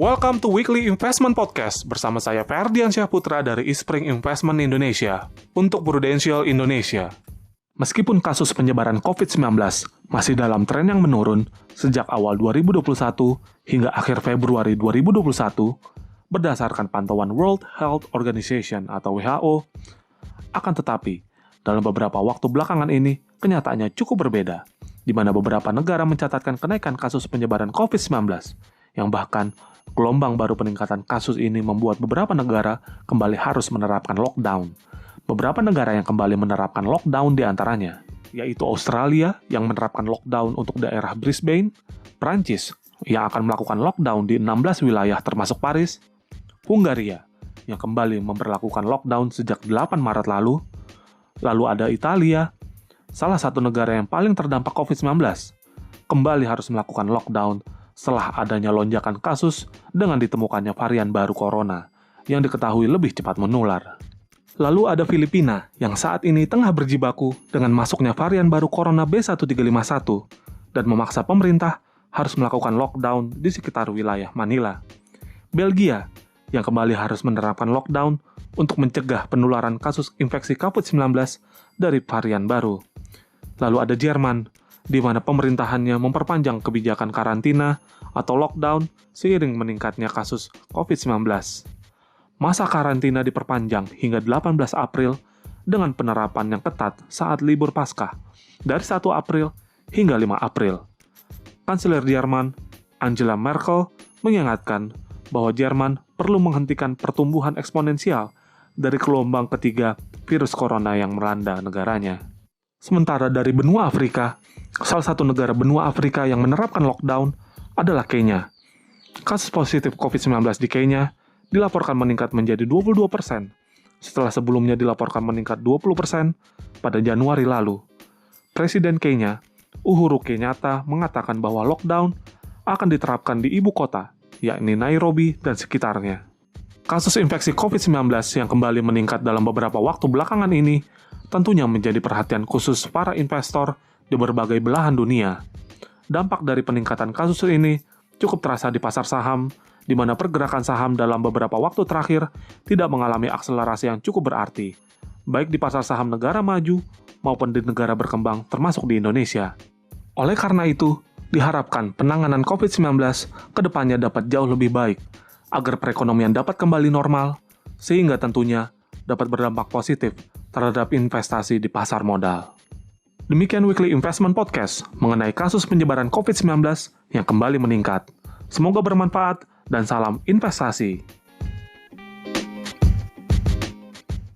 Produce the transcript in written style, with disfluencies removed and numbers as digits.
Welcome to Weekly Investment Podcast bersama saya Ferdiansyah Putra dari Eastspring Investment Indonesia untuk Prudential Indonesia. Meskipun kasus penyebaran COVID-19 masih dalam tren yang menurun sejak awal 2021 hingga akhir Februari 2021, berdasarkan pantauan World Health Organization atau WHO, akan tetapi, dalam beberapa waktu belakangan ini, kenyataannya cukup berbeda, di mana beberapa negara mencatatkan kenaikan kasus penyebaran COVID-19, yang bahkan gelombang baru peningkatan kasus ini membuat beberapa negara kembali harus menerapkan lockdown. Beberapa negara yang kembali menerapkan lockdown diantaranya, yaitu Australia yang menerapkan lockdown untuk daerah Brisbane, Prancis yang akan melakukan lockdown di 16 wilayah termasuk Paris, Hungaria yang kembali memperlakukan lockdown sejak 8 Maret lalu ada Italia, salah satu negara yang paling terdampak COVID-19, kembali harus melakukan lockdown setelah adanya lonjakan kasus dengan ditemukannya varian baru corona yang diketahui lebih cepat menular. Lalu ada Filipina yang saat ini tengah berjibaku dengan masuknya varian baru corona B1351 dan memaksa pemerintah harus melakukan lockdown di sekitar wilayah Manila. Belgia yang kembali harus menerapkan lockdown untuk mencegah penularan kasus infeksi COVID-19 dari varian baru. Lalu ada Jerman, di mana pemerintahannya memperpanjang kebijakan karantina atau lockdown seiring meningkatnya kasus COVID-19. Masa karantina diperpanjang hingga 18 April dengan penerapan yang ketat saat libur Paskah, dari 1 April hingga 5 April. Kanselir Jerman, Angela Merkel, mengingatkan bahwa Jerman perlu menghentikan pertumbuhan eksponensial dari gelombang ketiga virus corona yang melanda negaranya. Sementara dari benua Afrika, salah satu negara benua Afrika yang menerapkan lockdown adalah Kenya. Kasus positif COVID-19 di Kenya dilaporkan meningkat menjadi 22%, setelah sebelumnya dilaporkan meningkat 20% pada Januari lalu. Presiden Kenya, Uhuru Kenyatta, mengatakan bahwa lockdown akan diterapkan di ibu kota, yakni Nairobi dan sekitarnya. Kasus infeksi COVID-19 yang kembali meningkat dalam beberapa waktu belakangan ini tentunya menjadi perhatian khusus para investor di berbagai belahan dunia. Dampak dari peningkatan kasus ini cukup terasa di pasar saham, di mana pergerakan saham dalam beberapa waktu terakhir tidak mengalami akselerasi yang cukup berarti, baik di pasar saham negara maju maupun di negara berkembang termasuk di Indonesia. Oleh karena itu, diharapkan penanganan COVID-19 ke depannya dapat jauh lebih baik, agar perekonomian dapat kembali normal, sehingga tentunya dapat berdampak positif terhadap investasi di pasar modal. Demikian Weekly Investment Podcast mengenai kasus penyebaran COVID-19 yang kembali meningkat. Semoga bermanfaat dan salam investasi.